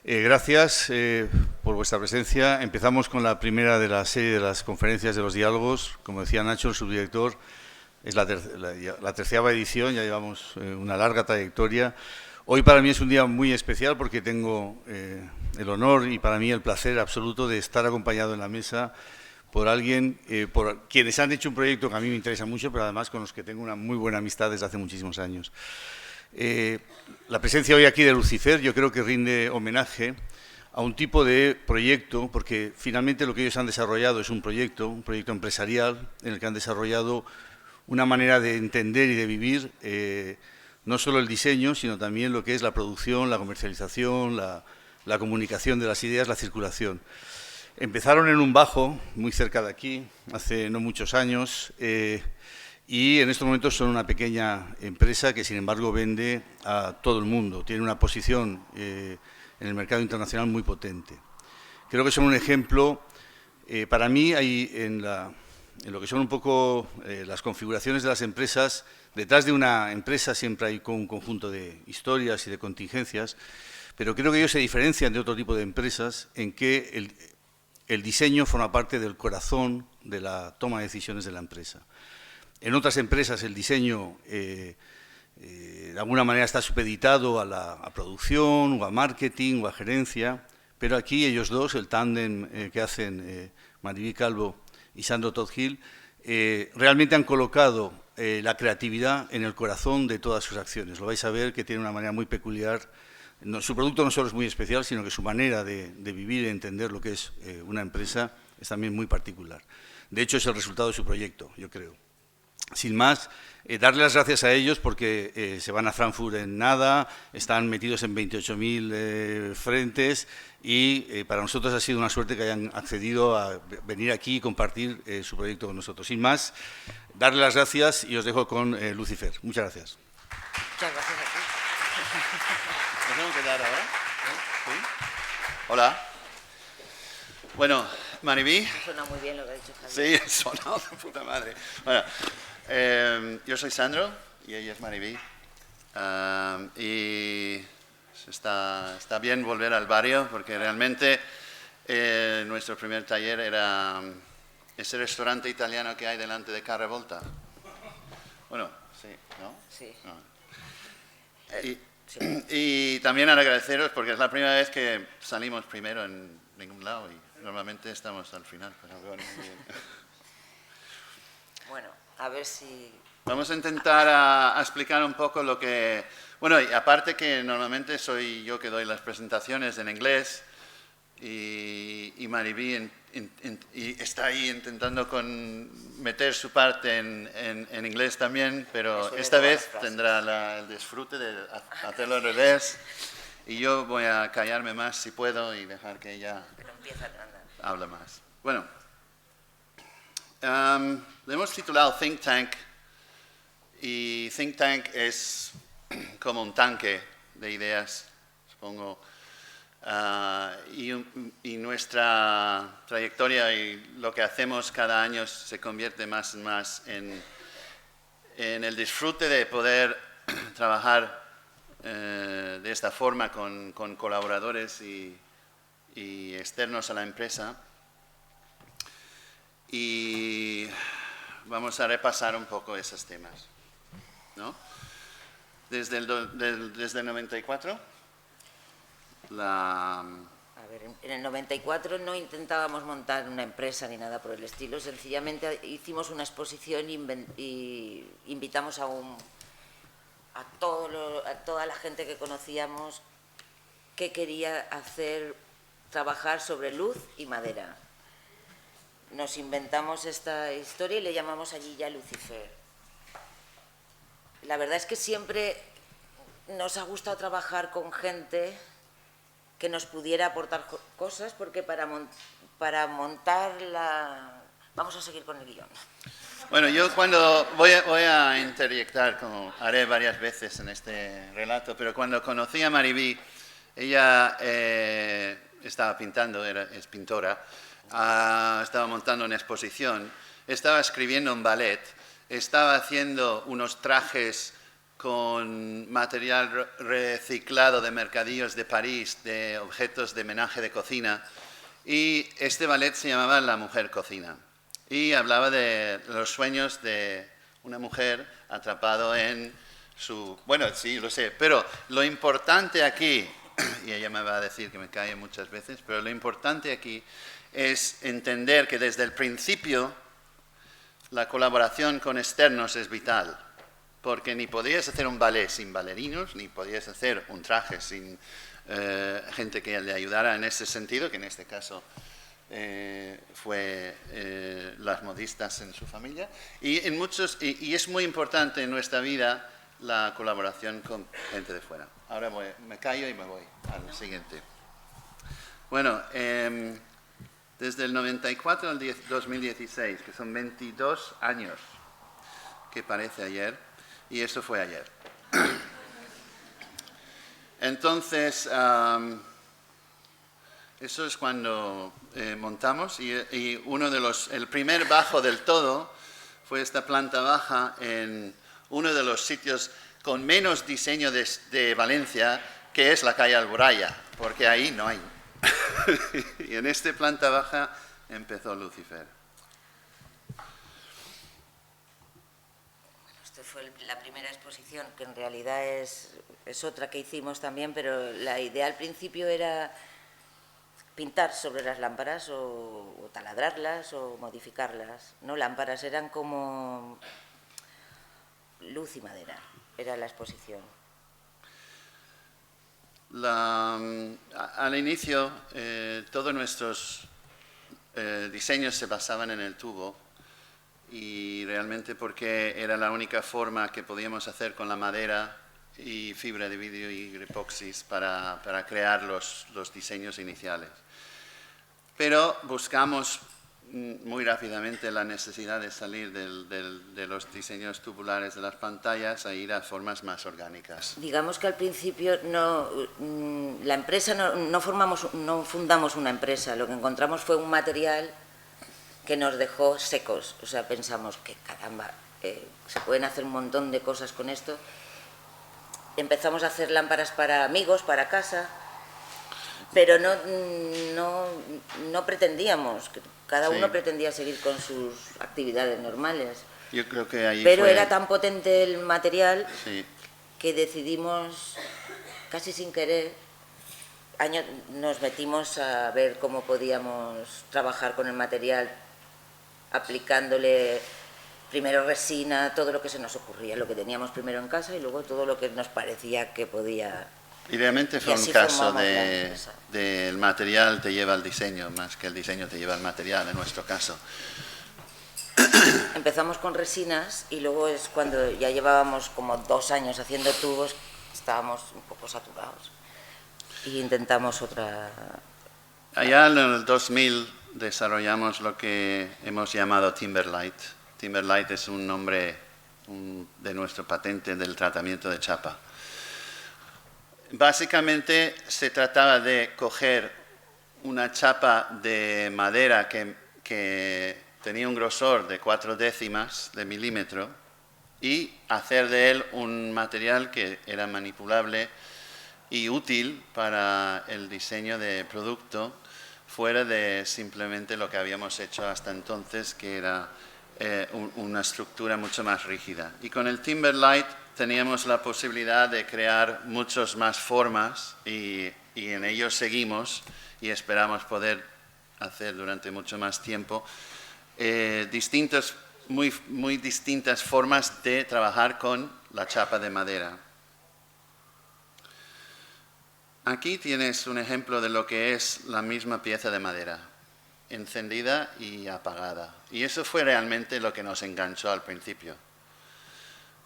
Gracias por vuestra presencia. Empezamos con la primera de la serie de las conferencias de los diálogos. Como decía Nacho, el subdirector, es la 13ª edición, ya llevamos una larga trayectoria. Hoy para mí es un día muy especial porque tengo el honor y para mí el placer absoluto de estar acompañado en la mesa por alguien, por quienes han hecho un proyecto que a mí me interesa mucho, pero además con los que tengo una muy buena amistad desde hace muchísimos años. La presencia hoy aquí de Lucifer yo creo que rinde homenaje a un tipo de proyecto, porque finalmente lo que ellos han desarrollado es un proyecto empresarial en el que han desarrollado una manera de entender y de vivir no solo el diseño, sino también lo que es la producción, la comercialización, la comunicación de las ideas, la circulación. Empezaron en un bajo, muy cerca de aquí, hace no muchos años, y en estos momentos son una pequeña empresa que, sin embargo, vende a todo el mundo. Tiene una posición en el mercado internacional muy potente. Creo que son un ejemplo. Para mí, hay en lo que son un poco las configuraciones de las empresas, detrás de una empresa siempre hay un conjunto de historias y de contingencias, pero creo que ellos se diferencian de otro tipo de empresas en que el diseño forma parte del corazón de la toma de decisiones de la empresa. En otras empresas el diseño de alguna manera está supeditado a la producción o a marketing o a gerencia, pero aquí ellos dos, el tándem que hacen Mariví Calvo y Sandro Todd Hill, realmente han colocado la creatividad en el corazón de todas sus acciones. Lo vais a ver que tiene una manera muy peculiar. Su producto no solo es muy especial, sino que su manera de vivir y entender lo que es una empresa es también muy particular. De hecho, es el resultado de su proyecto, yo creo. Sin más, darle las gracias a ellos porque se van a Frankfurt en nada, están metidos en 28.000 frentes y para nosotros ha sido una suerte que hayan accedido a venir aquí y compartir su proyecto con nosotros. Sin más, darle las gracias y os dejo con Lucifer. Muchas gracias. Muchas gracias a ti. ¿Nos tengo que dar ahora? ¿Sí? Hola. Bueno, Mariví. Suena muy bien lo que ha dicho Javier. Sí, sonado de puta madre. Bueno, yo soy Sandro y ella es Mariví. Y está bien volver al barrio porque realmente nuestro primer taller era ese restaurante italiano que hay delante de Carre Volta. Bueno, sí, ¿no? Sí. No. Sí. Y también agradeceros porque es la primera vez que salimos primero en ningún lado y normalmente estamos al final. Pero bueno, Bueno, a ver si... vamos a intentar a explicar un poco lo que... Bueno, y aparte que normalmente soy yo que doy las presentaciones en inglés y Mariví y está ahí intentando meter su parte en inglés también, pero Eso esta de todas vez las frases. tendrá el disfrute de hacerlo al revés y yo voy a callarme más si puedo y dejar que ella Pero empieza a andar. hable más. Bueno, le hemos titulado Think Tank y Think Tank es como un tanque de ideas, supongo. Y nuestra trayectoria y lo que hacemos cada año se convierte más y más en el disfrute de poder trabajar de esta forma con colaboradores y externos a la empresa. Y vamos a repasar un poco esos temas, ¿no? Desde el 94. A ver, en el 94 no intentábamos montar una empresa ni nada por el estilo, sencillamente hicimos una exposición y invitamos a toda la gente que conocíamos que quería trabajar sobre luz y madera. Nos inventamos esta historia y le llamamos allí ya Lucifer. La verdad es que siempre nos ha gustado trabajar con gente que nos pudiera aportar cosas, porque para montar la... Vamos a seguir con el guión. Bueno, yo cuando voy a interyectar, como haré varias veces en este relato, pero cuando conocí a Mariví, ella estaba pintando, es pintora, estaba montando una exposición, estaba escribiendo un ballet, estaba haciendo unos trajes con material reciclado de mercadillos de París, de objetos de menaje de cocina, y este ballet se llamaba La mujer cocina, y hablaba de los sueños de una mujer atrapado en su... Bueno, sí, lo sé, pero lo importante aquí, y ella me va a decir que me calle muchas veces, pero lo importante aquí es entender que desde el principio la colaboración con externos es vital, porque ni podrías hacer un ballet sin bailarinos, ni podrías hacer un traje sin gente que le ayudara en ese sentido, que en este caso fue las modistas en su familia, y es muy importante en nuestra vida la colaboración con gente de fuera. Ahora me callo y me voy al siguiente. Bueno, desde el 94 al 2016, que son 22 años, que parece ayer, y eso fue ayer. Entonces, eso es cuando montamos, y el primer bajo del todo fue esta planta baja en uno de los sitios con menos diseño de Valencia, que es la calle Alboraya, porque ahí no hay. Y en esta planta baja empezó Lucifer. Esta fue la primera exposición, que en realidad es otra que hicimos también, pero la idea al principio era pintar sobre las lámparas o taladrarlas o modificarlas. No lámparas, eran como luz y madera, era la exposición. Al inicio, todos nuestros diseños se basaban en el tubo, y realmente porque era la única forma que podíamos hacer con la madera y fibra de vidrio y epoxis para crear los diseños iniciales. Pero buscamos muy rápidamente la necesidad de salir de los diseños tubulares de las pantallas a ir a formas más orgánicas. Digamos que al principio la empresa no fundamos una empresa, lo que encontramos fue un material que nos dejó secos, o sea, pensamos que caramba, se pueden hacer un montón de cosas con esto. Empezamos a hacer lámparas para amigos, para casa, pero no pretendíamos, cada uno pretendía seguir con sus actividades normales. Yo creo que ahí pero era tan potente el material, sí, que decidimos, casi sin querer, nos metimos a ver cómo podíamos trabajar con el material, aplicándole primero resina, todo lo que se nos ocurría, lo que teníamos primero en casa y luego todo lo que nos parecía que podía. Y realmente fue un caso del material te lleva al diseño, más que el diseño te lleva al material, en nuestro caso. Empezamos con resinas y luego es cuando ya llevábamos como 2 años haciendo tubos, estábamos un poco saturados y intentamos otra. Allá en el 2000 desarrollamos lo que hemos llamado Timberlight. Timberlight es un nombre de nuestro patente del tratamiento de chapa. Básicamente se trataba de coger una chapa de madera que tenía un grosor de 0,4 de milímetro y hacer de él un material que era manipulable y útil para el diseño de producto, fuera de simplemente lo que habíamos hecho hasta entonces, que era una estructura mucho más rígida. Y con el Timberlight teníamos la posibilidad de crear muchas más formas y en ello seguimos y esperamos poder hacer durante mucho más tiempo muy distintas formas de trabajar con la chapa de madera. Aquí tienes un ejemplo de lo que es la misma pieza de madera, encendida y apagada. Y eso fue realmente lo que nos enganchó al principio.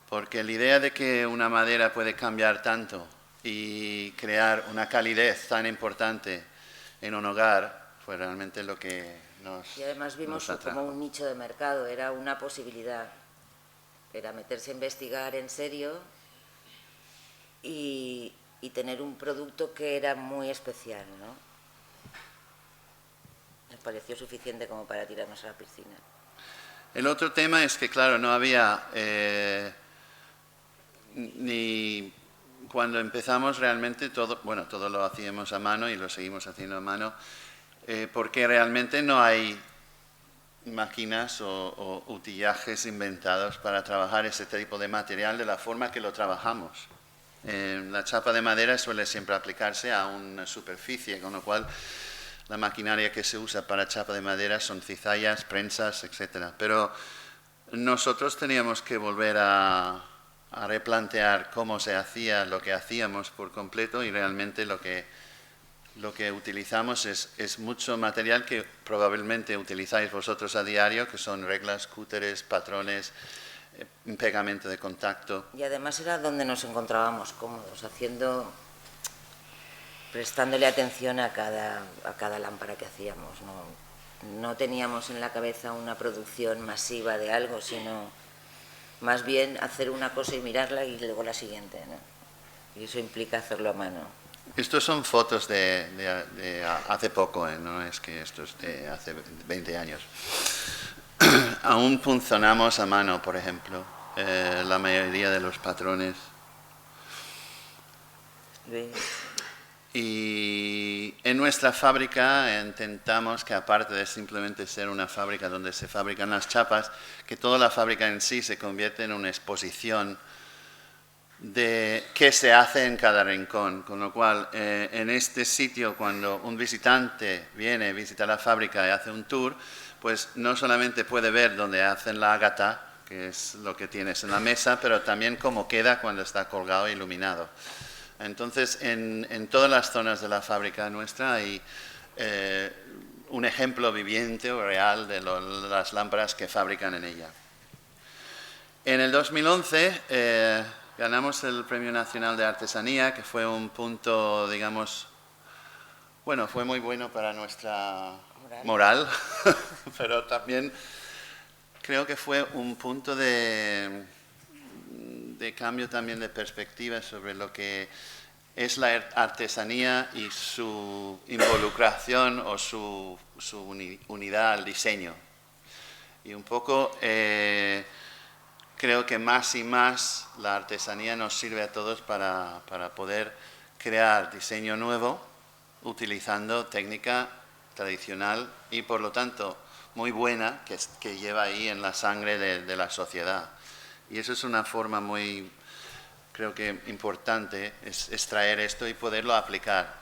Porque la idea de que una madera puede cambiar tanto y crear una calidez tan importante en un hogar fue realmente lo que nos. Y además vimos como un nicho de mercado, era una posibilidad. Era meterse a investigar en serio y tener un producto que era muy especial, ¿no? Nos pareció suficiente como para tirarnos a la piscina. ni cuando empezamos realmente todo, bueno, todo lo hacíamos a mano y lo seguimos haciendo a mano, porque realmente no hay máquinas o utillajes inventados para trabajar ese tipo de material de la forma que lo trabajamos. La chapa de madera suele siempre aplicarse a una superficie, con lo cual la maquinaria que se usa para chapa de madera son cizallas, prensas, etc. Pero nosotros teníamos que volver a replantear cómo se hacía lo que hacíamos por completo, y realmente lo que utilizamos es mucho material que probablemente utilizáis vosotros a diario, que son reglas, cúteres, patrones, pegamento de contacto. Y además era donde nos encontrábamos cómodos, prestándole atención a cada lámpara que hacíamos. No teníamos en la cabeza una producción masiva de algo, sino más bien hacer una cosa y mirarla y luego la siguiente, ¿no? Y eso implica hacerlo a mano. Estos son fotos de hace poco, no es que esto es de hace 20 años. Aún punzonamos a mano, por ejemplo, la mayoría de los patrones. Y en nuestra fábrica intentamos que, aparte de simplemente ser una fábrica donde se fabrican las chapas, que toda la fábrica en sí se convierte en una exposición de qué se hace en cada rincón. Con lo cual, en este sitio, cuando un visitante viene, visita la fábrica y hace un tour, pues no solamente puede ver dónde hacen la ágata, que es lo que tienes en la mesa, pero también cómo queda cuando está colgado e iluminado. Entonces, en todas las zonas de la fábrica nuestra hay un ejemplo viviente o real de las lámparas que fabrican en ella. En el 2011 ganamos el Premio Nacional de Artesanía, que fue un punto, digamos, bueno, fue muy bueno para nuestra moral, pero también creo que fue un punto de cambio también de perspectiva sobre lo que es la artesanía y su involucración o su unidad al diseño. Y un poco creo que más y más la artesanía nos sirve a todos para poder crear diseño nuevo utilizando técnica tradicional y, por lo tanto, muy buena que lleva ahí en la sangre de la sociedad. Y eso es una forma muy, creo que importante, es extraer esto y poderlo aplicar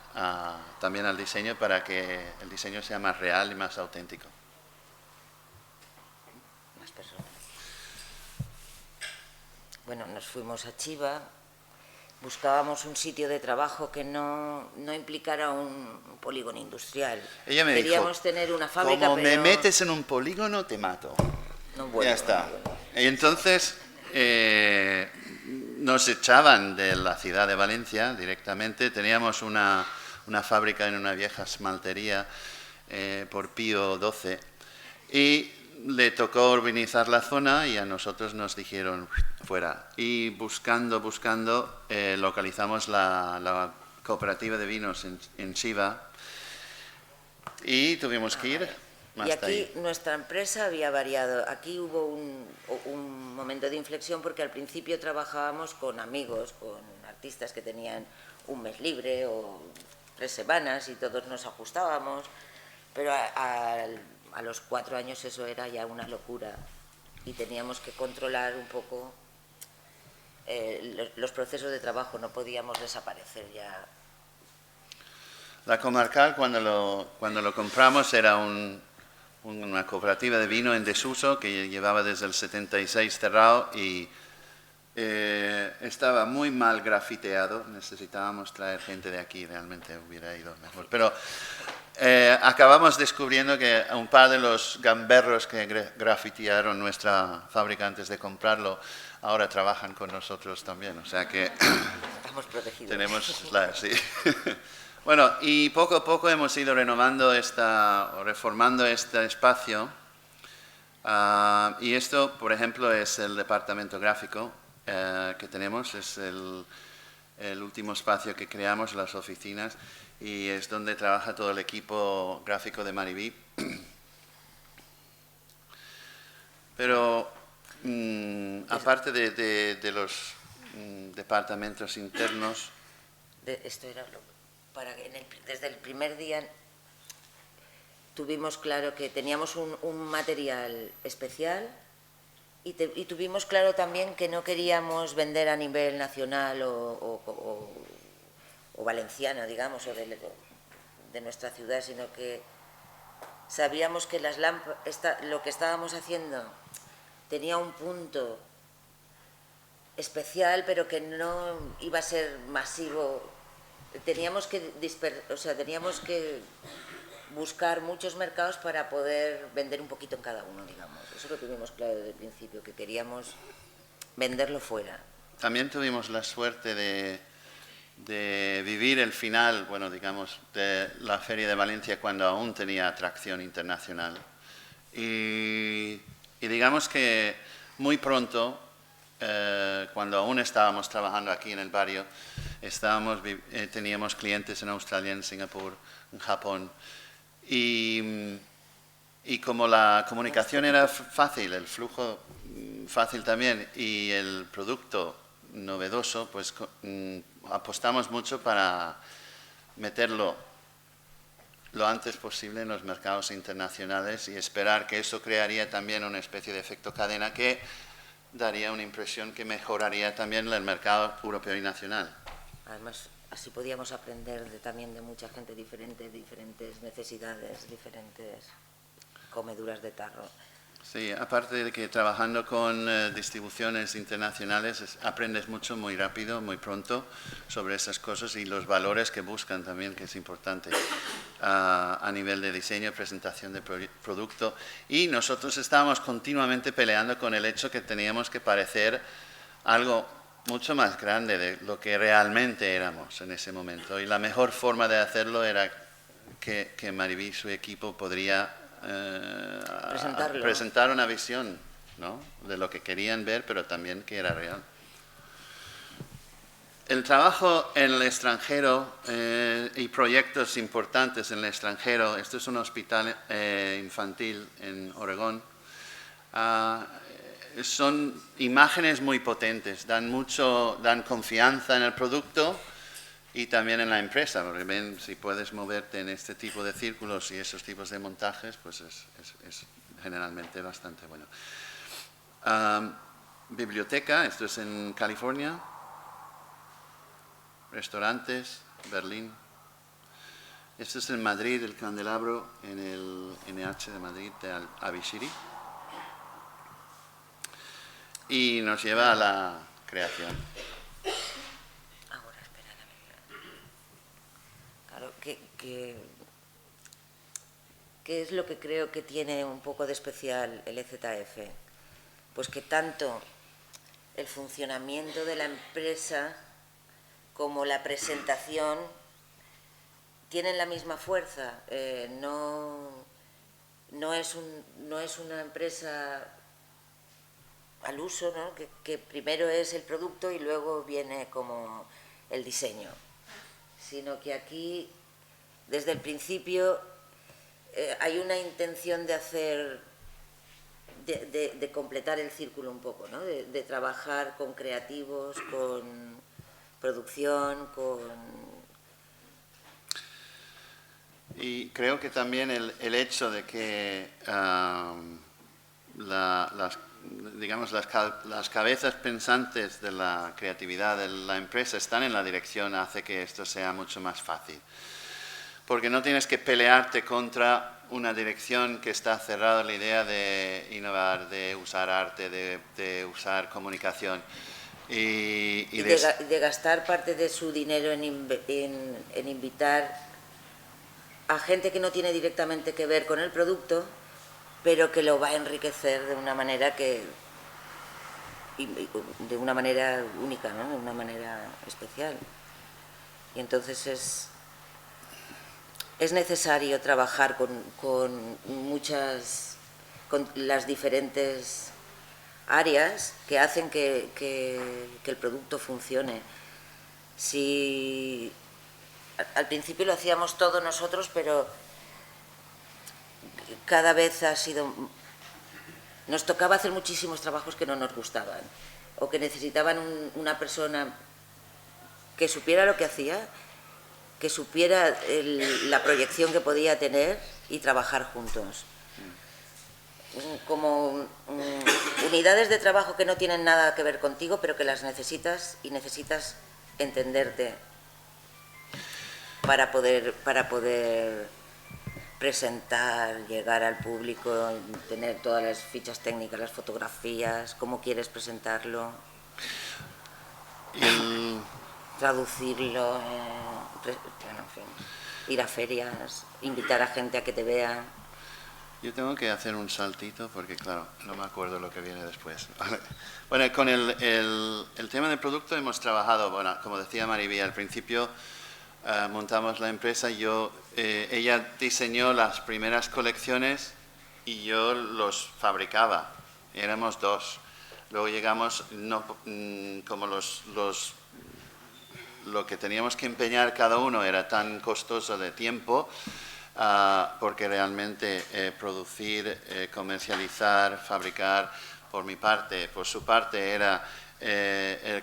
también al diseño para que el diseño sea más real y más auténtico. Más personas. Bueno, nos fuimos a Chiva, buscábamos un sitio de trabajo que no implicara un polígono industrial. Ella me Queríamos dijo, tener una fábrica, como pero me metes en un polígono, te mato. no vuelvo, ya está. no vuelvo. Y entonces nos echaban de la ciudad de Valencia directamente. Teníamos una fábrica en una vieja esmaltería por Pío XII y le tocó urbanizar la zona y a nosotros nos dijeron fuera. Y buscando, localizamos la cooperativa de vinos en Chiva y tuvimos que ir. Y aquí nuestra empresa había variado. Aquí hubo un momento de inflexión porque al principio trabajábamos con amigos, con artistas que tenían un mes libre o 3 semanas y todos nos ajustábamos, pero a los 4 años eso era ya una locura y teníamos que controlar un poco los procesos de trabajo, no podíamos desaparecer ya. La Comarcal, cuando lo compramos, era una cooperativa de vino en desuso que llevaba desde el 76 cerrado y estaba muy mal grafiteado. Necesitábamos traer gente de aquí, realmente hubiera ido mejor. Pero acabamos descubriendo que un par de los gamberros que grafitearon nuestra fábrica antes de comprarlo ahora trabajan con nosotros también. O sea que estamos protegidos. Tenemos sí. Bueno, y poco a poco hemos ido renovando reformando este espacio. Y esto, por ejemplo, es el departamento gráfico que tenemos. Es el último espacio que creamos, las oficinas, y es donde trabaja todo el equipo gráfico de Maribí. Pero aparte de departamentos internos. Esto era para que desde el primer día tuvimos claro que teníamos un material especial y tuvimos claro también que no queríamos vender a nivel nacional o valenciano, digamos, o de nuestra ciudad, sino que sabíamos que las lo que estábamos haciendo tenía un punto especial, pero que no iba a ser masivo. Teníamos que buscar muchos mercados para poder vender un poquito en cada uno, digamos. Eso lo tuvimos claro desde el principio, que queríamos venderlo fuera. También tuvimos la suerte de vivir el final, bueno, digamos, de la Feria de Valencia cuando aún tenía atracción internacional. Y digamos que muy pronto, cuando aún estábamos trabajando aquí en el barrio, teníamos clientes en Australia, en Singapur, en Japón. Y como la comunicación era fácil, el flujo fácil también y el producto novedoso, pues apostamos mucho para meterlo lo antes posible en los mercados internacionales y esperar que eso crearía también una especie de efecto cadena que daría una impresión que mejoraría también el mercado europeo y nacional. Además, así podíamos aprender también de mucha gente diferente, diferentes necesidades, diferentes comeduras de tarro. Sí, aparte de que trabajando con distribuciones internacionales aprendes mucho muy rápido, muy pronto sobre esas cosas y los valores que buscan también, que es importante a nivel de diseño, presentación de producto. Y nosotros estábamos continuamente peleando con el hecho que teníamos que parecer algo mucho más grande de lo que realmente éramos en ese momento. Y la mejor forma de hacerlo era que Maribí y su equipo podría presentar una visión, ¿no?, de lo que querían ver, pero también que era real. El trabajo en el extranjero y proyectos importantes en el extranjero, esto es un hospital infantil en Oregón, son imágenes muy potentes, dan confianza en el producto y también en la empresa, porque ven, si puedes moverte en este tipo de círculos y esos tipos de montajes, pues es generalmente bastante bueno. Biblioteca, esto es en California. Restaurantes, Berlín. Esto es en Madrid, el candelabro en el NH de Madrid, de Abishiri. Y nos lleva a la creación. Ahora, espera, claro, ¿qué es lo que creo que tiene un poco de especial el EZF? Pues que tanto el funcionamiento de la empresa como la presentación tienen la misma fuerza. No es una empresa al uso, ¿no?, que primero es el producto y luego viene como el diseño, sino que aquí desde el principio hay una intención de hacer, de completar el círculo un poco, ¿no?, de trabajar con creativos, con producción, Y creo que también el hecho de que las cabezas pensantes de la creatividad de la empresa están en la dirección hace que esto sea mucho más fácil. Porque no tienes que pelearte contra una dirección que está cerrada a la idea de innovar, de usar arte, de usar comunicación. Y de gastar parte de su dinero en invitar a gente que no tiene directamente que ver con el producto, pero que lo va a enriquecer de una manera única, ¿no?, de una manera especial. Y entonces es necesario trabajar con las diferentes áreas que hacen que el producto funcione. Si al principio lo hacíamos todos nosotros, pero cada vez nos tocaba hacer muchísimos trabajos que no nos gustaban. o que necesitaban una persona que supiera lo que hacía, que supiera la proyección que podía tener y trabajar juntos. Como unidades de trabajo que no tienen nada que ver contigo, pero que las necesitas y necesitas entenderte para poder presentar, llegar al público, tener todas las fichas técnicas, las fotografías, cómo quieres presentarlo, traducirlo, bueno, en fin, ir a ferias, invitar a gente a que te vea. Yo tengo que hacer un saltito porque, claro, no me acuerdo lo que viene después. Bueno, con el tema del producto hemos trabajado, bueno, como decía Mariví, al principio montamos la empresa, ella diseñó las primeras colecciones y yo los fabricaba, éramos dos. Luego llegamos, como lo que teníamos que empeñar cada uno era tan costoso de tiempo, porque realmente producir, comercializar, fabricar, por su parte era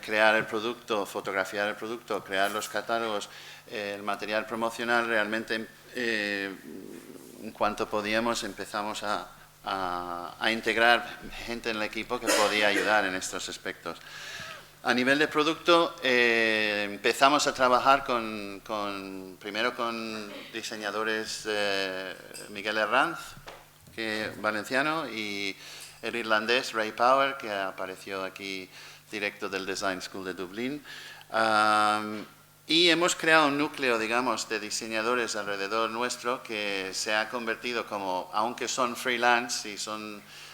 crear el producto, fotografiar el producto, crear los catálogos, el material promocional. Realmente en cuanto podíamos empezamos a integrar gente en el equipo que podía ayudar en estos aspectos. A nivel de producto, empezamos a trabajar primero con diseñadores, Miguel Herranz, valenciano, y el irlandés Ray Power, que apareció aquí directo del Design School de Dublín. Y hemos creado un núcleo, digamos, de diseñadores alrededor nuestro que se ha convertido como, aunque son freelance y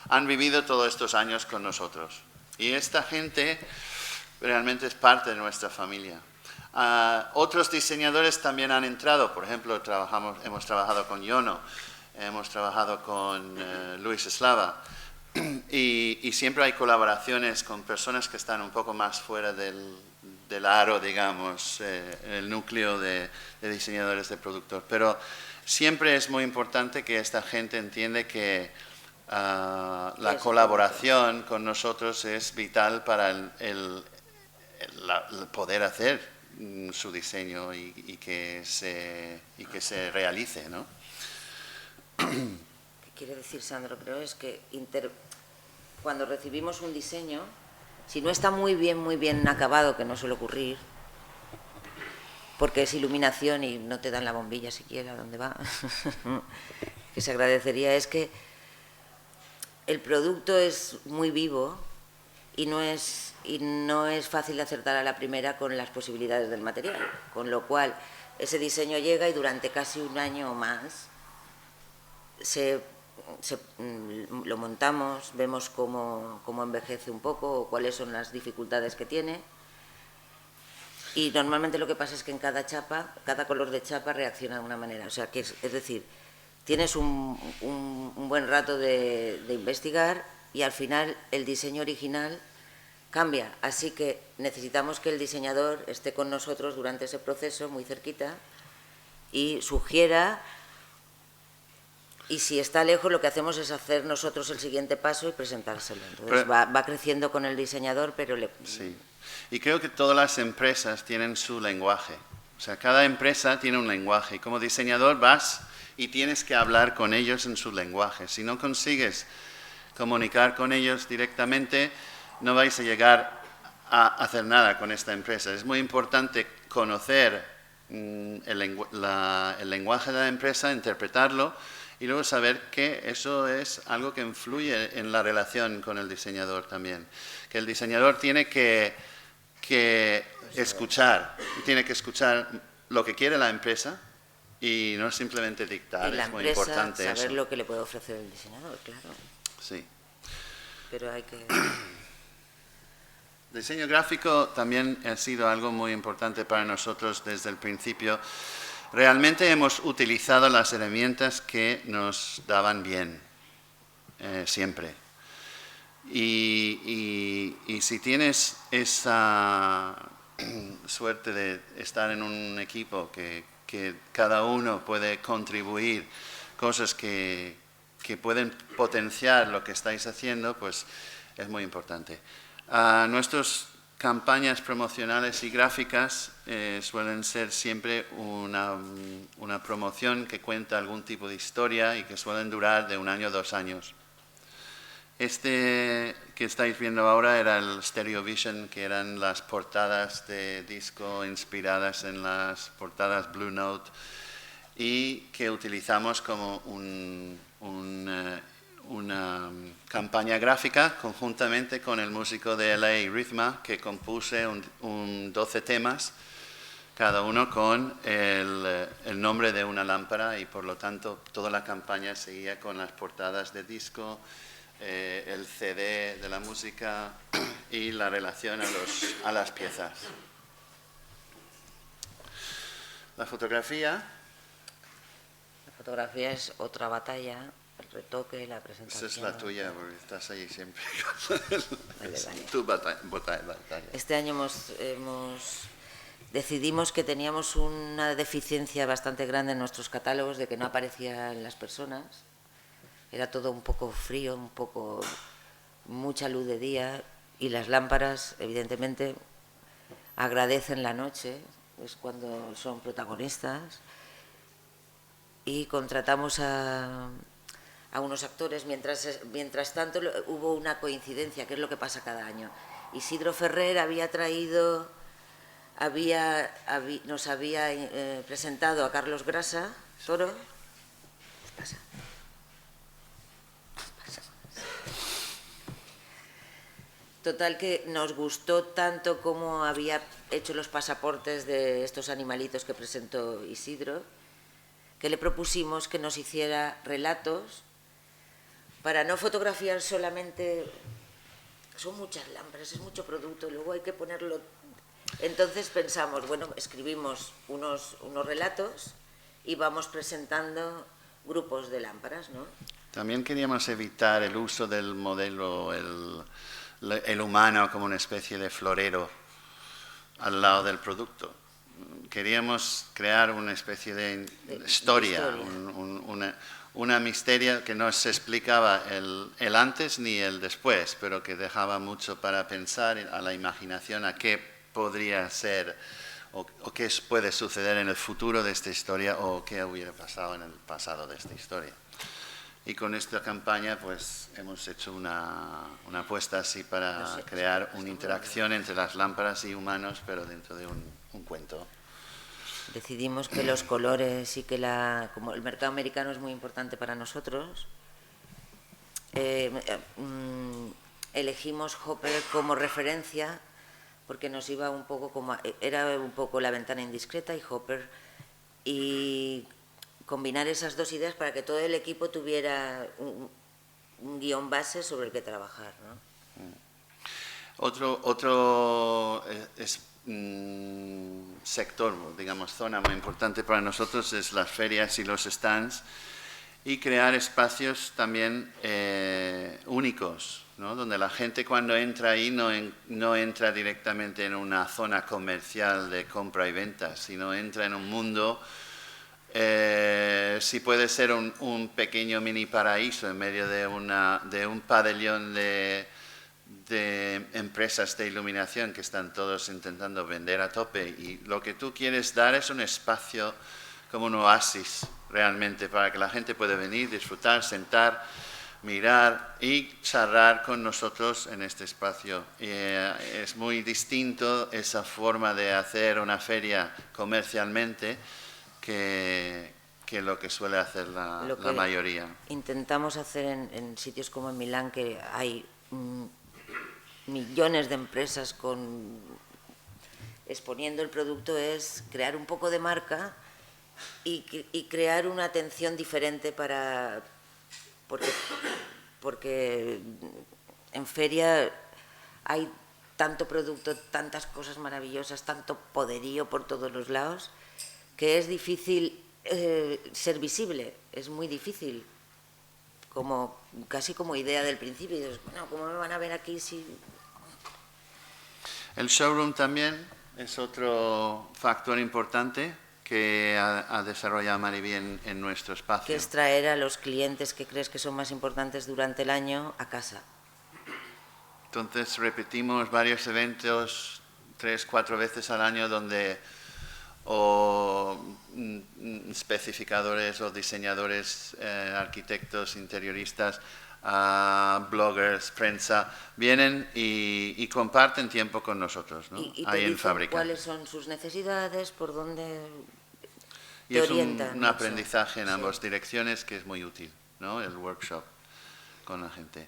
han vivido todos estos años con nosotros. Y esta gente realmente es parte de nuestra familia. Otros diseñadores también han entrado, por ejemplo, hemos trabajado con Yono, hemos trabajado con Luis Eslava, y siempre hay colaboraciones con personas que están un poco más fuera del aro, digamos, el núcleo de diseñadores de productos. Pero siempre es muy importante que esta gente entiende que la colaboración con nosotros es vital para el poder hacer su diseño y que se realice, ¿no? ¿Qué quiere decir, Sandro? Creo es que cuando recibimos un diseño, si no está muy bien acabado, que no suele ocurrir, porque es iluminación y no te dan la bombilla siquiera dónde va, que se agradecería, es que el producto es muy vivo y no es fácil de acertar a la primera con las posibilidades del material, con lo cual ese diseño llega y durante casi un año o más lo montamos, vemos cómo envejece un poco o cuáles son las dificultades que tiene, y normalmente lo que pasa es que en cada color de chapa reacciona de una manera, o sea que es decir, tienes un buen rato de investigar y al final el diseño original cambia, así que necesitamos que el diseñador esté con nosotros durante ese proceso, muy cerquita, y sugiera, y si está lejos lo que hacemos es hacer nosotros el siguiente paso y presentárselo. Entonces va creciendo con el diseñador, pero Sí, y creo que todas las empresas tienen su lenguaje, o sea, cada empresa tiene un lenguaje, y como diseñador vas y tienes que hablar con ellos en su lenguaje. Si no consigues comunicar con ellos directamente, no vais a llegar a hacer nada con esta empresa. Es muy importante conocer el lenguaje de la empresa, interpretarlo y luego saber que eso es algo que influye en la relación con el diseñador también. Que el diseñador tiene que escuchar lo que quiere la empresa y no simplemente dictar. En la es muy empresa, importante saber eso. lo que le puede ofrecer el diseñador, claro. Sí. Pero hay que... Diseño gráfico también ha sido algo muy importante para nosotros desde el principio. Realmente hemos utilizado las herramientas que nos daban bien, siempre. Y si tienes esa suerte de estar en un equipo que cada uno puede contribuir cosas que pueden potenciar lo que estáis haciendo, pues es muy importante. Nuestras campañas promocionales y gráficas suelen ser siempre una promoción que cuenta algún tipo de historia y que suelen durar de 1 año a 2 años. Este que estáis viendo ahora era el Stereo Vision, que eran las portadas de disco inspiradas en las portadas Blue Note y que utilizamos como una campaña gráfica conjuntamente con el músico de LA, Rhythma, que compuse 12 temas, cada uno con el nombre de una lámpara, y por lo tanto toda la campaña seguía con las portadas de disco, el CD de la música y la relación a las piezas. La fotografía Es otra batalla, el retoque, la presentación. esa es la tuya, porque estás ahí siempre. Vale, vale. Tu batalla. Este año decidimos que teníamos una deficiencia bastante grande en nuestros catálogos, de que no aparecían las personas. Era todo un poco frío, mucha luz de día, y las lámparas, evidentemente, agradecen la noche, es cuando son protagonistas, y contratamos a unos actores. Mientras tanto hubo una coincidencia, que es lo que pasa cada año. Isidro Ferrer nos había presentado a Carlos Grasa, Toro. ¿Qué pasa? Total, que nos gustó tanto cómo había hecho los pasaportes de estos animalitos que presentó Isidro, que le propusimos que nos hiciera relatos para no fotografiar solamente. Son muchas lámparas, es mucho producto, luego hay que ponerlo. Entonces pensamos, bueno, escribimos unos relatos y vamos presentando grupos de lámparas, ¿no? También queríamos evitar el uso del modelo, el humano como una especie de florero al lado del producto. Queríamos crear una especie de historia. Una misteria que no se explicaba el antes ni el después, pero que dejaba mucho para pensar a la imaginación, a qué podría ser o qué puede suceder en el futuro de esta historia, o qué hubiera pasado en el pasado de esta historia. Y con esta campaña pues hemos hecho una apuesta así para crear una interacción entre las lámparas y humanos, pero dentro de un cuento. Decidimos que los colores y que como el mercado americano es muy importante para nosotros, elegimos Hopper como referencia, porque nos iba un poco era un poco La ventana indiscreta y Hopper, y combinar esas dos ideas para que todo el equipo tuviera un guión base sobre el que trabajar, ¿no? Otro sector, digamos, zona muy importante para nosotros es las ferias y los stands, y crear espacios también únicos, ¿no? Donde la gente, cuando entra ahí, no entra directamente en una zona comercial de compra y venta, sino entra en un mundo, si puede ser un pequeño mini paraíso en medio de un pabellón de empresas de iluminación que están todos intentando vender a tope, y lo que tú quieres dar es un espacio como un oasis realmente, para que la gente pueda venir, disfrutar, sentar, mirar y charlar con nosotros en este espacio. Es muy distinto esa forma de hacer una feria comercialmente que lo que suele hacer la mayoría. Intentamos hacer en sitios como en Milán, que hay millones de empresas exponiendo el producto, es crear un poco de marca y crear una atención diferente porque en feria hay tanto producto, tantas cosas maravillosas, tanto poderío por todos los lados, que es difícil ser visible, es muy difícil, casi como idea del principio. Y dices, bueno, ¿cómo me van a ver aquí si...? El showroom también es otro factor importante que ha desarrollado Mariví en nuestro espacio. Que es traer a los clientes que crees que son más importantes durante el año a casa. Entonces repetimos varios eventos 3-4 veces al año donde especificadores o diseñadores, arquitectos, interioristas, bloggers, prensa, vienen y comparten tiempo con nosotros, ¿no? Y te Ahí en dicen fábrica. cuáles son sus necesidades, por dónde Y te es orientan. un mucho. aprendizaje en ambas direcciones que es muy útil, ¿no? El workshop con la gente.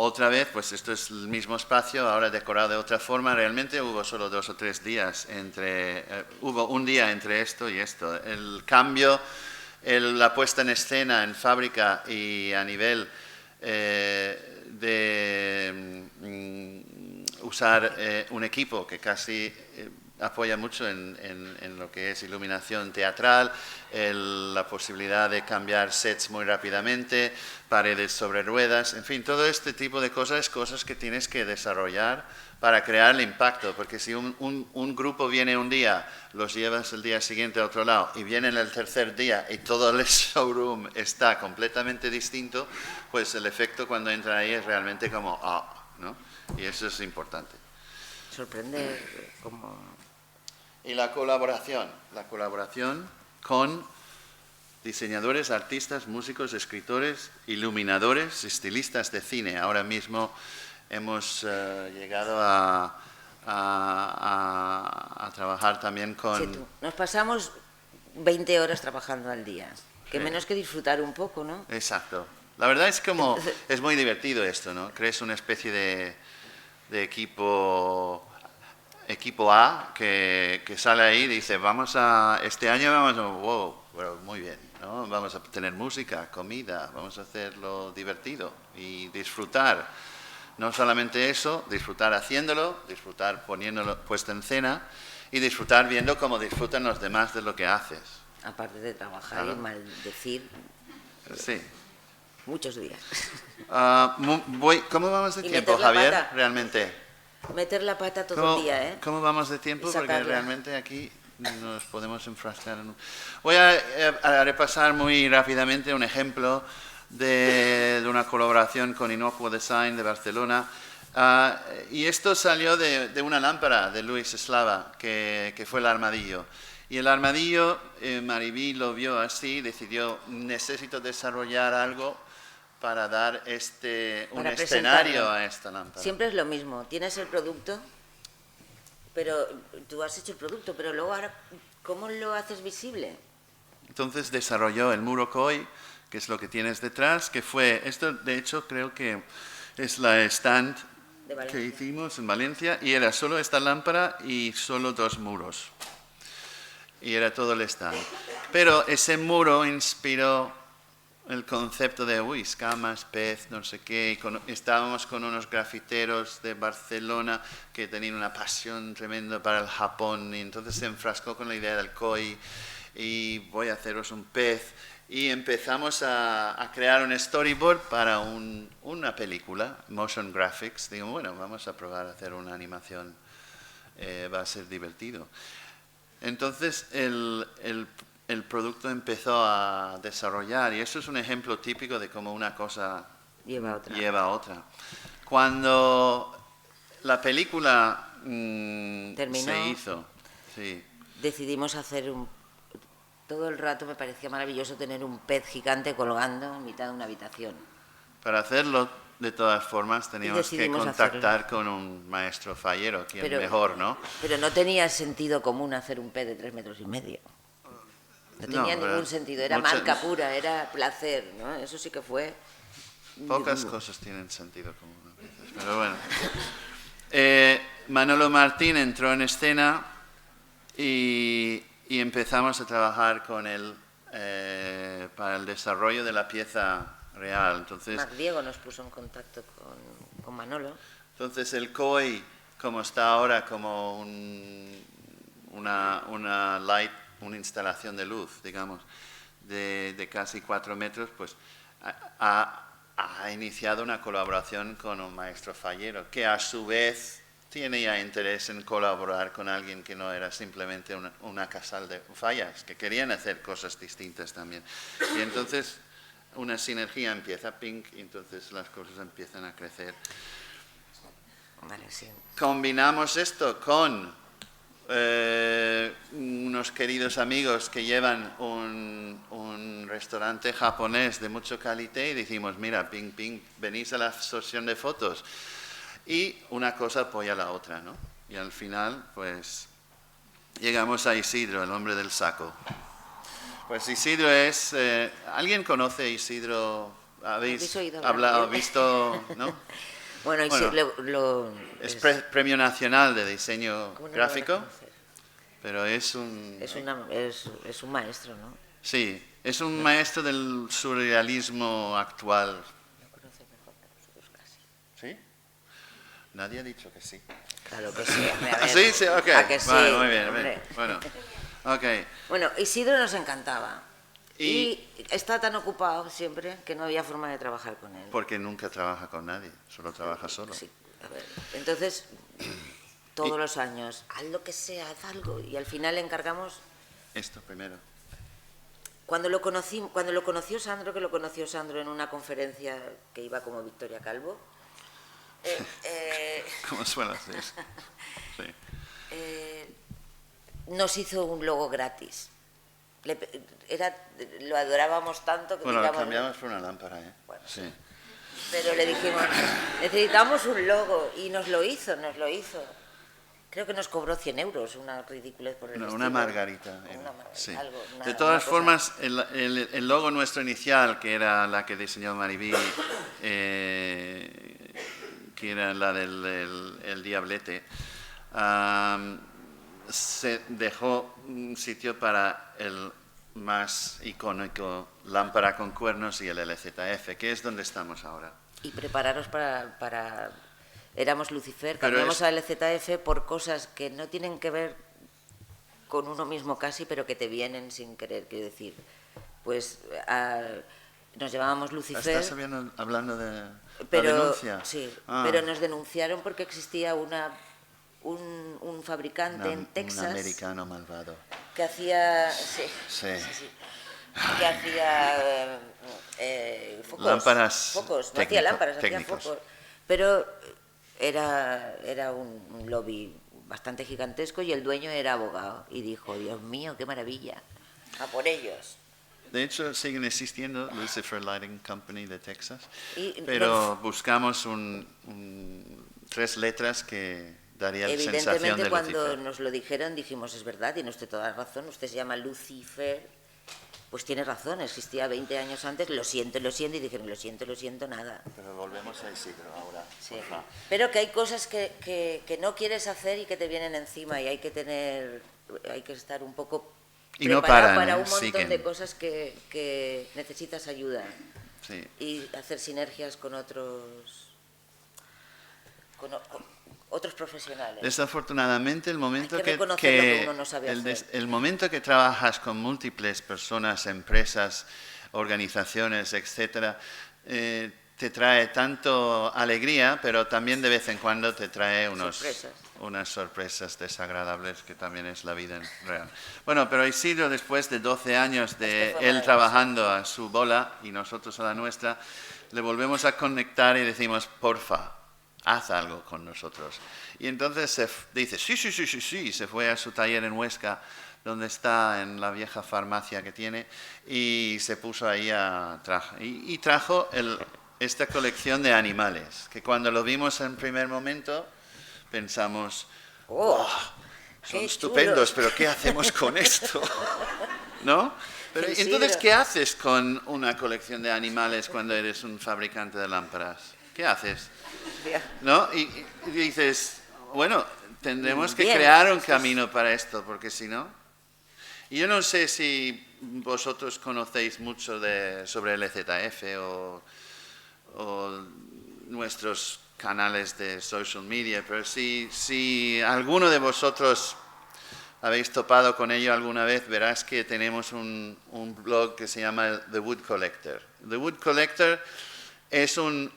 Otra vez, pues esto es el mismo espacio, ahora decorado de otra forma. Realmente hubo solo 2 o 3 días hubo un día entre esto y esto. El cambio, la puesta en escena en fábrica y a nivel de usar un equipo que casi apoya mucho en lo que es iluminación teatral, la posibilidad de cambiar sets muy rápidamente, paredes sobre ruedas, en fin, todo este tipo de cosas que tienes que desarrollar para crear el impacto, porque si un grupo viene un día, los llevas el día siguiente a otro lado y vienen el tercer día y todo el showroom está completamente distinto, pues el efecto cuando entra ahí es realmente como ¿no? Y eso es importante. Sorprende como... Y la colaboración con diseñadores, artistas, músicos, escritores, iluminadores, estilistas de cine. Ahora mismo hemos llegado a trabajar también con... Sí, nos pasamos 20 horas trabajando al día, que Sí. menos que disfrutar un poco, ¿no? Exacto. La verdad es como es muy divertido esto, ¿no? Crees una especie de equipo A que sale ahí y dice, este año vamos a, wow, bueno, muy bien, ¿no? Vamos a tener música, comida, vamos a hacerlo divertido y disfrutar. No solamente eso, disfrutar haciéndolo, disfrutar poniéndolo puesto en escena y disfrutar viendo cómo disfrutan los demás de lo que haces. Aparte de trabajar Claro. y maldecir Sí. muchos días. ¿Cómo vamos de Y tiempo, meter la Javier? pata. Realmente. Meter la pata todo el día, ¿eh? ¿Cómo vamos de tiempo? Y Porque sacarla. realmente aquí nos podemos enfrascar en... Voy a repasar muy rápidamente un ejemplo de una colaboración con Inocuo Design de Barcelona. Y esto salió de una lámpara de Luis Eslava, que fue el armadillo. Y el armadillo, Maribí lo vio así, decidió, necesito desarrollar algo para dar un Para escenario presentarlo. a esta lámpara. Siempre es lo mismo, tienes el producto, pero tú has hecho el producto, pero luego ahora, ¿cómo lo haces visible? Entonces desarrolló el muro Koi, que es lo que tienes detrás, que fue, esto de hecho creo que es la stand De Valencia. que hicimos en Valencia, y era solo esta lámpara y solo 2 muros. Y era todo el stand. Pero ese muro inspiró el concepto de, escamas, pez, no sé qué. Estábamos con unos grafiteros de Barcelona que tenían una pasión tremenda para el Japón, y entonces se enfrascó con la idea del koi, y voy a haceros un pez. Y empezamos a crear un storyboard para una película, motion graphics. Digo, bueno, vamos a probar a hacer una animación, va a ser divertido. Entonces el producto empezó a desarrollar, y eso es un ejemplo típico de cómo una cosa Lleva otra. lleva a otra. Cuando la película Terminó. se hizo, sí, Decidimos hacer todo el rato me parecía maravilloso tener un pez gigante colgando en mitad de una habitación. para hacerlo de todas formas teníamos que decidimos contactar con un maestro fallero, quien mejor, ¿no? Pero no tenía sentido común hacer un pez de 3,5 metros. No tenía ningún sentido, era marca pura, era placer, ¿no? Eso sí que fue... Pocas cosas tienen sentido común a veces, pero bueno. Manolo Martín entró en escena y empezamos a trabajar con él para el desarrollo de la pieza real. Entonces, Marc Diego nos puso en contacto con Manolo. Entonces el koi, como está ahora, como una instalación de luz, digamos, de casi 4 metros, pues ha iniciado una colaboración con un maestro fallero, que a su vez tiene ya interés en colaborar con alguien que no era simplemente una casal de fallas, que querían hacer cosas distintas también. Y entonces una sinergia empieza, ping, y entonces las cosas empiezan a crecer. Vale, sí. Combinamos esto con unos queridos amigos que llevan un restaurante japonés de mucho calité y decimos, mira, ping, ping, venís a la sesión de fotos. Y una cosa apoya a la otra, ¿no? Y al final, pues, llegamos a Isidro, el hombre del saco. Pues Isidro es... ¿alguien conoce a Isidro? ¿Habéis hablado, visto, no? Bueno, Isidro es Premio Nacional de Diseño Gráfico, pero es un... Es un maestro, ¿no? Sí, es un maestro del surrealismo actual. Lo conoce mejor que nosotros casi. ¿Sí? Nadie ha dicho que sí. Claro que sí. Hombre, a ver, ¿Sí? Sí, ok. ¿a que sí? Vale, muy bien. Hombre. Bueno, ok. Bueno, Isidro nos encantaba. Y está tan ocupado siempre que no había forma de trabajar con él. Porque nunca trabaja con nadie, solo trabaja solo. Sí, a ver. Entonces, todos los años, haz lo que sea, haz algo. Y al final le encargamos... Esto primero. Cuando lo conoció Sandro, que lo conoció Sandro en una conferencia que iba como Victoria Calvo... ¿Cómo suena así? Sí. Nos hizo un logo gratis. Lo adorábamos tanto que Bueno, lo digamos, cambiamos por una lámpara, ¿eh? Bueno, sí. Pero le dijimos, necesitamos un logo, y nos lo hizo. Creo que nos cobró 100 euros, una ridiculez por el No, estilo. una margarita. Una margarita, Sí. algo, De todas cosa. formas, el logo nuestro inicial, que era la que diseñó Maribí, que era la del el diablete, se dejó un sitio para el más icónico lámpara con cuernos y el LZF, que es donde estamos ahora. Y prepararos para... Éramos Lucifer, Pero cambiamos a LZF por cosas que no tienen que ver con uno mismo casi, pero que te vienen sin querer, quiero decir. Pues nos llamábamos Lucifer... ¿Estás hablando de pero, la denuncia? Sí, Ah. pero nos denunciaron porque existía un fabricante en Texas... Un americano malvado. Que hacía... Sí. Que hacía focos. Lámparas Focos, no hacía lámparas, hacía técnicos. focos. Pero era un lobby bastante gigantesco y el dueño era abogado. Y dijo, Dios mío, qué maravilla. A por ellos. De hecho, siguen existiendo Lucifer Lighting Company de Texas, pero buscamos 3 letras que darían sensación evidentemente de cuando Lucifer. nos lo dijeron dijimos, es verdad, tiene usted toda la razón, usted se llama Lucifer, pues tiene razón, existía 20 años antes, lo siento, y dijeron, lo siento, nada. Pero volvemos a Isidro ahora. Sí. Pero que hay cosas que no quieres hacer y que te vienen encima y hay que estar un poco Y no preparado paran, para un montón siguen. de cosas que necesitas ayuda. Sí. Y hacer sinergias con otros profesionales. Desafortunadamente, el momento Hay que reconocer lo que uno no sabe hacer. el momento que trabajas con múltiples personas, empresas, organizaciones, etcétera, te trae tanto alegría, pero también de vez en cuando te trae unas sorpresas desagradables, que también es la vida real. Bueno, pero Isidro, después de 12 años de él trabajando a su bola y nosotros a la nuestra, le volvemos a conectar y decimos, porfa, haz algo con nosotros. Y entonces dice, sí, se fue a su taller en Huesca, donde está en la vieja farmacia que tiene, y se puso ahí y trajo esta colección de animales, que cuando lo vimos en primer momento pensamos, son estupendos, pero ¿qué hacemos con esto? ¿No? Pero, entonces, ¿qué haces con una colección de animales cuando eres un fabricante de lámparas? ¿Qué haces? ¿No? Y dices, bueno, tendremos que crear un camino para esto, porque si no... Y yo no sé si vosotros conocéis mucho sobre el ZF o nuestros canales de social media, pero si alguno de vosotros habéis topado con ello alguna vez, verás que tenemos un blog que se llama The Wood Collector. The Wood Collector es un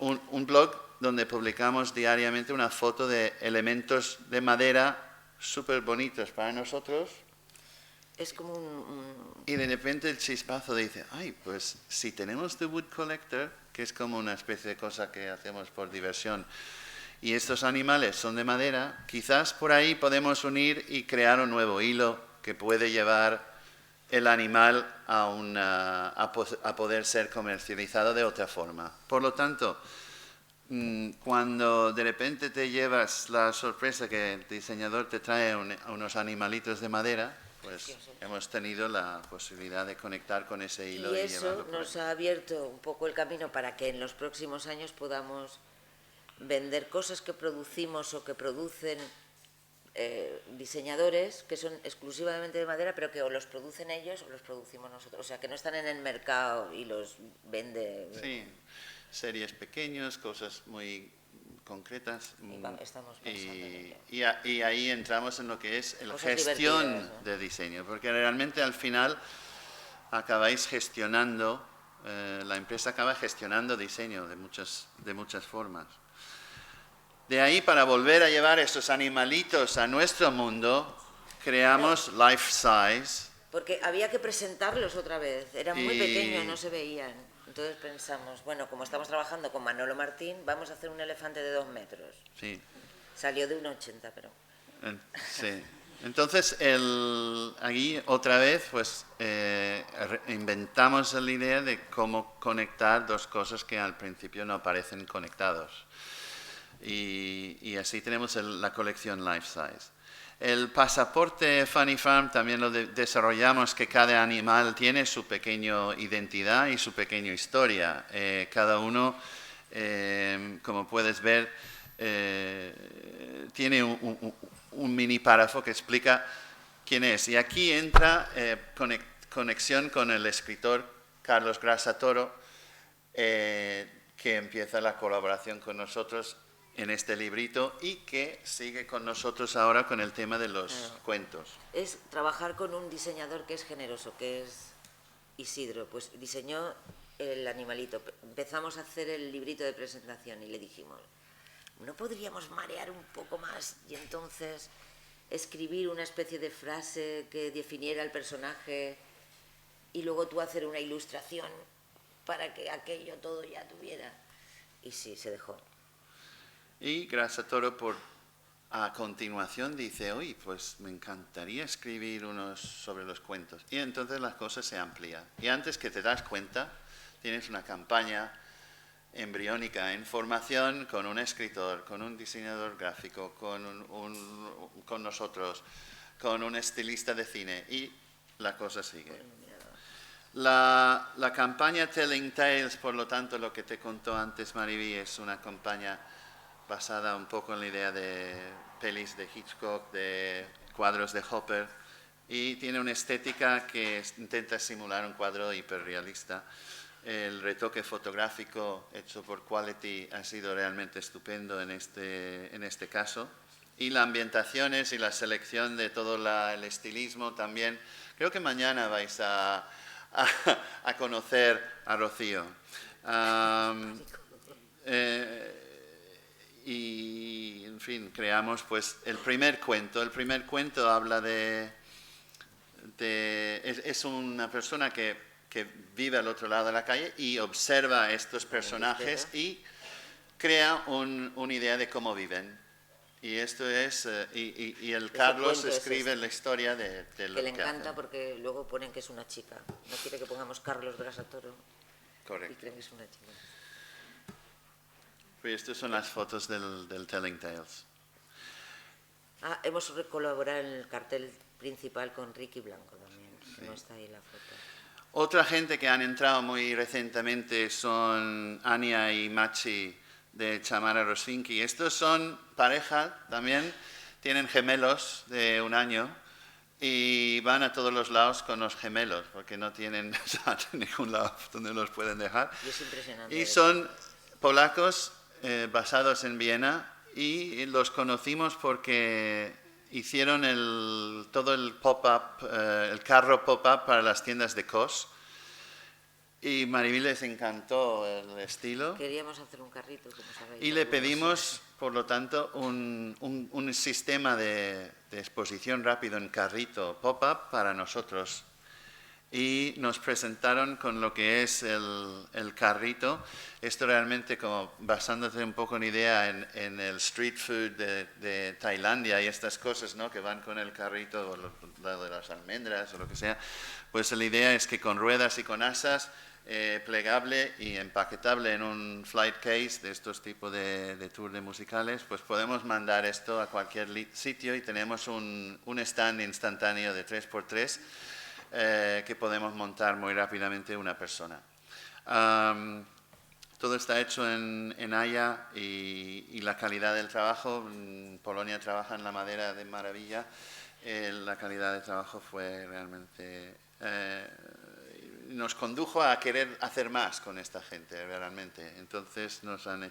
blog donde publicamos diariamente una foto de elementos de madera súper bonitos para nosotros. Es como Y de repente el chispazo dice, ay, pues si tenemos The Wood Collector, que es como una especie de cosa que hacemos por diversión, y estos animales son de madera, quizás por ahí podemos unir y crear un nuevo hilo que puede llevar el animal a poder ser comercializado de otra forma. Por lo tanto, cuando de repente te llevas la sorpresa que el diseñador te trae unos animalitos de madera, pues hemos tenido la posibilidad de conectar con ese hilo. Y Y eso llevarlo por nos ahí. ha abierto un poco el camino para que en los próximos años podamos vender cosas que producimos o que producen diseñadores que son exclusivamente de madera, pero que o los producen ellos o los producimos nosotros. O sea, que no están en el mercado y los vende... Sí, series pequeñas, cosas muy concretas. Estamos pensando en ello. Y ahí entramos en lo que es la Cosas gestión divertidas, ¿no? de diseño, porque realmente al final acabáis gestionando, la empresa acaba gestionando diseño de muchas formas. De ahí, para volver a llevar estos animalitos a nuestro mundo, creamos Life Size. Porque había que presentarlos otra vez, eran muy Y- pequeños, no se veían. Entonces pensamos, bueno, como estamos trabajando con Manolo Martín, vamos a hacer un elefante de 2 metros. Sí. Salió de 1,80, pero... Sí. Entonces, aquí otra vez, pues, inventamos la idea de cómo conectar dos cosas que al principio no parecen conectados. Y así tenemos la colección Life Size. El pasaporte Funny Farm también lo desarrollamos, que cada animal tiene su pequeña identidad y su pequeña historia. Cada uno, como puedes ver, tiene un mini párrafo que explica quién es. Y aquí entra conexión con el escritor Carlos Grasa Toro, que empieza la colaboración con nosotros en este librito y que sigue con nosotros ahora con el tema de los cuentos. Es trabajar con un diseñador que es generoso, que es Isidro. Pues diseñó el animalito. Empezamos a hacer el librito de presentación y le dijimos, ¿no podríamos marear un poco más y entonces escribir una especie de frase que definiera el personaje y luego tú hacer una ilustración para que aquello todo ya tuviera? Y sí, se dejó. Y Grasa Toro a continuación dice, oye, pues me encantaría escribir unos sobre los cuentos. Y entonces las cosas se amplían. Y antes que te das cuenta, tienes una campaña embriónica en formación con un escritor, con un diseñador gráfico, con nosotros, con un estilista de cine, y la cosa sigue. La campaña Telling Tales, por lo tanto, lo que te contó antes Mariví, es una campaña basada un poco en la idea de pelis de Hitchcock, de cuadros de Hopper, y tiene una estética que intenta simular un cuadro hiperrealista. El retoque fotográfico hecho por Quality ha sido realmente estupendo en este caso. Y las ambientaciones y la selección de todo el estilismo también. Creo que mañana vais a conocer a Rocío. Y, en fin, creamos pues el primer cuento. El primer cuento habla es una persona que vive al otro lado de la calle y observa a estos personajes y crea una idea de cómo viven. Y esto es, y el Carlos escribe la historia de lo que le que encanta hacen. porque luego ponen que es una chica. No quiere que pongamos Carlos Grasa Toro y Correcto. creen que es una chica. Pues estas son las fotos del Telling Tales. Hemos colaborado en el cartel principal con Ricky Blanco también, que no está ahí la foto. Otra gente que han entrado muy recientemente son Ania y Machi de Chamara Rosfinki. Estos son pareja también, tienen gemelos de 1 año y van a todos los lados con los gemelos porque no tienen ningún lado donde los pueden dejar. Y es impresionante. Y son polacos basados en Viena y los conocimos porque hicieron todo el pop-up, el carro pop-up para las tiendas de COS. Y Maribel les encantó el estilo. Queríamos hacer un carrito, como sabéis. Y le pedimos, por lo tanto, un sistema de exposición rápido en carrito pop-up para nosotros. Y nos presentaron con lo que es el carrito. Esto realmente, como basándose un poco en idea en el street food de Tailandia y estas cosas, ¿no?, que van con el carrito, o lo de las almendras o lo que sea, pues la idea es que con ruedas y con asas, plegable y empaquetable en un flight case de estos tipos de tour de musicales, pues podemos mandar esto a cualquier sitio y tenemos un stand instantáneo de 3x3 que podemos montar muy rápidamente una persona. Todo está hecho en Haya y la calidad del trabajo, en Polonia trabajan la madera de maravilla, la calidad de trabajo fue realmente... nos condujo a querer hacer más con esta gente, realmente. Entonces nos han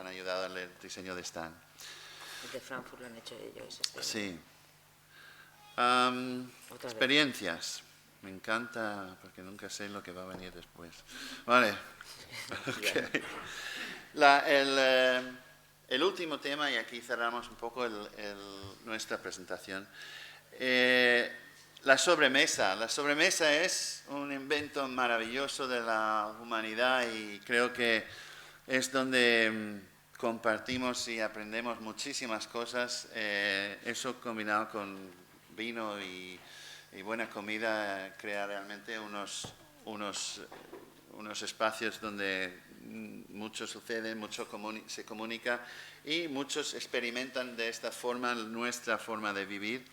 ayudado en el diseño de stand. El de Frankfurt lo han hecho ellos. Sí. Experiencias. Me encanta, porque nunca sé lo que va a venir después. Vale. Okay. El último tema, y aquí cerramos un poco nuestra presentación. La sobremesa. La sobremesa es un invento maravilloso de la humanidad y creo que es donde compartimos y aprendemos muchísimas cosas. Eso combinado con vino y buena comida crea realmente unos espacios donde mucho sucede, mucho se comunica y muchos experimentan de esta forma nuestra forma de vivir.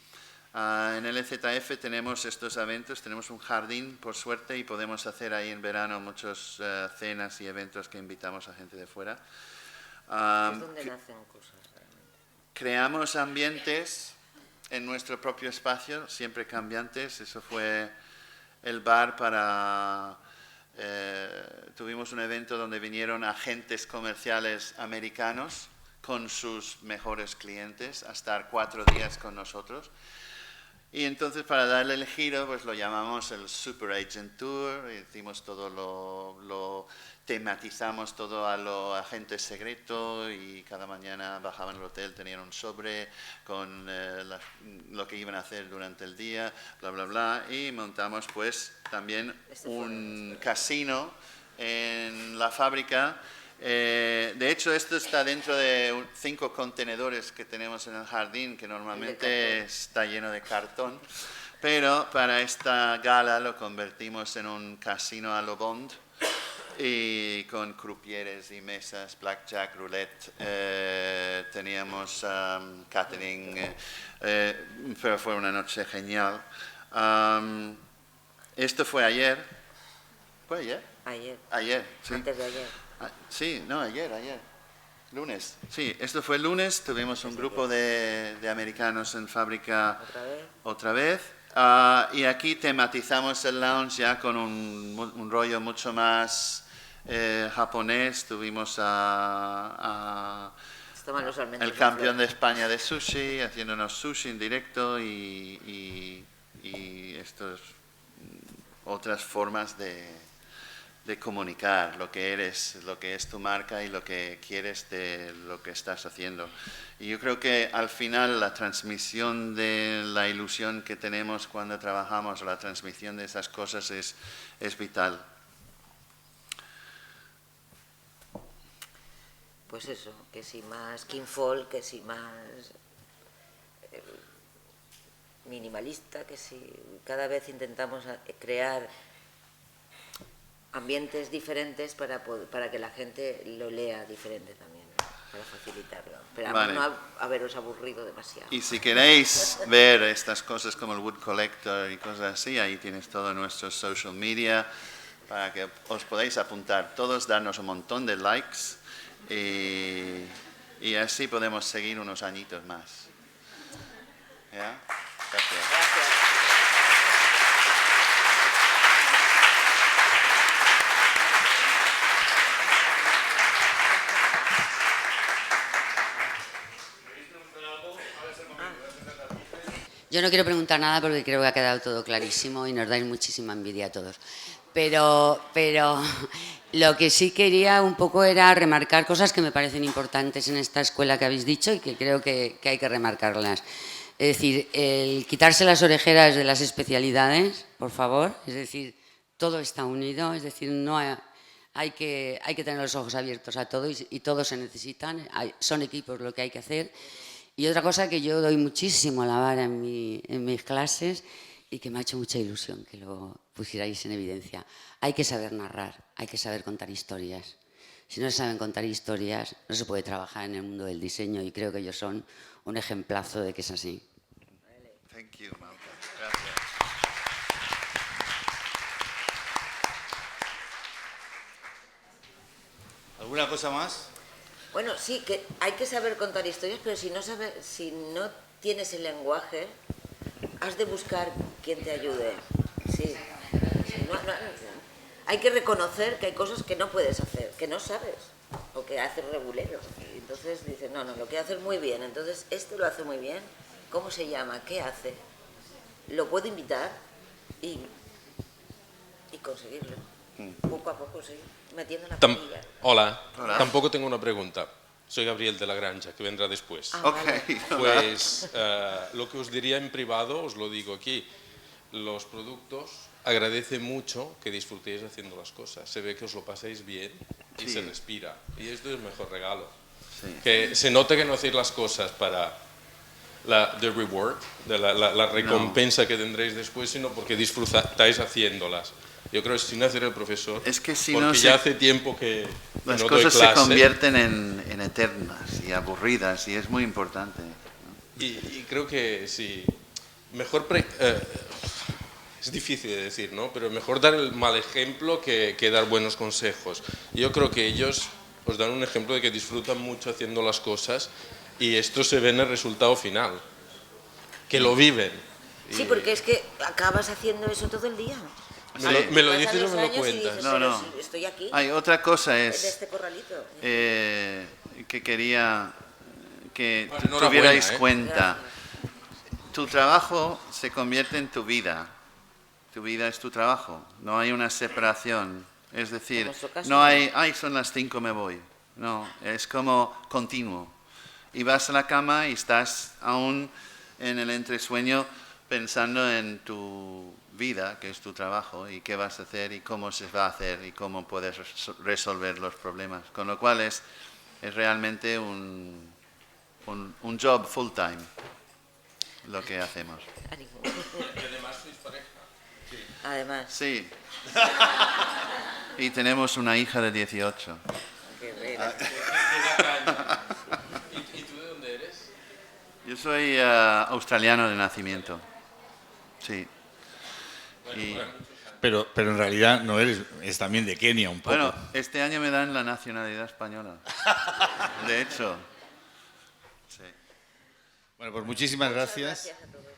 En el EZF tenemos estos eventos, tenemos un jardín por suerte y podemos hacer ahí en verano muchas cenas y eventos que invitamos a gente de fuera. Es donde nacen cosas realmente. Creamos ambientes en nuestro propio espacio, siempre cambiantes. Eso fue el bar para... tuvimos un evento donde vinieron agentes comerciales americanos con sus mejores clientes a estar 4 días con nosotros. Y entonces para darle el giro, pues lo llamamos el Super Agent Tour, hicimos todo tematizamos todo a lo agente secreto y cada mañana bajaban al hotel, tenían un sobre con lo que iban a hacer durante el día, bla, bla, bla, y montamos pues también un casino en la fábrica. De hecho, esto está dentro de 5 contenedores que tenemos en el jardín, que normalmente está lleno de cartón, pero para esta gala lo convertimos en un casino a lo Bond, y con crupieres y mesas, blackjack, roulette, teníamos catering, pero fue una noche genial. Esto fue ayer. ¿Fue ayer? Ayer, sí. Antes de ayer. Sí, no, ayer. Lunes. Sí, esto fue el lunes, tuvimos un grupo de americanos en fábrica otra vez. Y aquí tematizamos el lounge ya con un rollo mucho más japonés. Tuvimos el campeón de España de sushi, haciéndonos sushi en directo y estas otras formas de comunicar lo que eres, lo que es tu marca y lo que quieres de lo que estás haciendo. Y yo creo que al final la transmisión de la ilusión que tenemos cuando trabajamos, la transmisión de esas cosas es vital. Pues eso, que si más kinfolk, que si más minimalista, que si cada vez intentamos crear ambientes diferentes para que la gente lo lea diferente también, ¿no? Para facilitarlo. Pero vale. No haberos aburrido demasiado. Y si queréis ver estas cosas como el Wood Collector y cosas así, ahí tienes todo nuestro social media para que os podáis apuntar todos, darnos un montón de likes y así podemos seguir unos añitos más. ¿Ya? Gracias. Yo no quiero preguntar nada porque creo que ha quedado todo clarísimo y nos dais muchísima envidia a todos. Pero lo que sí quería un poco era remarcar cosas que me parecen importantes en esta escuela que habéis dicho y que creo que hay que remarcarlas. Es decir, el quitarse las orejeras de las especialidades, por favor. Es decir, todo está unido. Es decir, no hay que tener los ojos abiertos a todo y todos se necesitan. Son equipos lo que hay que hacer. Y otra cosa que yo doy muchísimo a la vara en mis clases y que me ha hecho mucha ilusión que lo pusierais en evidencia. Hay que saber narrar, hay que saber contar historias. Si no se saben contar historias, no se puede trabajar en el mundo del diseño y creo que ellos son un ejemplazo de que es así. Thank you, Malcolm. Gracias. ¿Alguna cosa más? Bueno, sí, que hay que saber contar historias, pero si no tienes el lenguaje, has de buscar quien te ayude. Sí. Hay que reconocer que hay cosas que no puedes hacer, que no sabes, o que haces regulero. Y entonces dices, no, lo quiero hacer muy bien. Entonces, este lo hace muy bien. ¿Cómo se llama? ¿Qué hace? Lo puedo invitar y conseguirlo. Poco a poco, sí. Metiendo la patilla. Hola. Hola. Tampoco tengo una pregunta. Soy Gabriel de la Granja, que vendrá después. Ah, Ok. Pues lo que os diría en privado, os lo digo aquí. Los productos agradece mucho que disfrutéis haciendo las cosas. Se ve que os lo pasáis bien y Sí. se respira. Y esto es el mejor regalo. Sí. Que se note que no hacéis las cosas para the reward, de la recompensa que tendréis después, sino porque disfrutáis haciéndolas. Yo creo que sin hacer el profesor, Es que si porque no ya hace tiempo que las no doy cosas se clase. convierten en eternas y aburridas y es muy importante. Y creo que sí, mejor, es difícil de decir, ¿no? Pero mejor dar el mal ejemplo que dar buenos consejos. Yo creo que ellos os dan un ejemplo de que disfrutan mucho haciendo las cosas y esto se ve en el resultado final, que lo viven. Sí, porque es que acabas haciendo eso todo el día. Me lo Pasan dices o los me lo años y cuentas. dices, No, pero no. si estoy aquí, Hay otra cosa en es este corralito. que quería que Bueno, tu- enhorabuena, tuvierais ¿eh? cuenta. Tu trabajo se convierte en tu vida. Tu vida es tu trabajo. No hay una separación. Es decir, nuestro caso, no no. hay, ay, son las 5, me voy. No, es como continuo. Y vas a la cama y estás aún en el entresueño pensando en tu vida, que es tu trabajo, y qué vas a hacer y cómo se va a hacer y cómo puedes resolver los problemas. Con lo cual es realmente un job full time lo que hacemos. Y además sois pareja. Además, Sí. Y tenemos una hija de 18. qué buena. ¿Y tú de dónde eres? Yo soy australiano de nacimiento. Sí. Y, Pero en realidad no eres, es también de Kenia un poco. bueno, este año me dan la nacionalidad española. De hecho. Sí. Bueno, pues muchísimas gracias. Gracias a todos.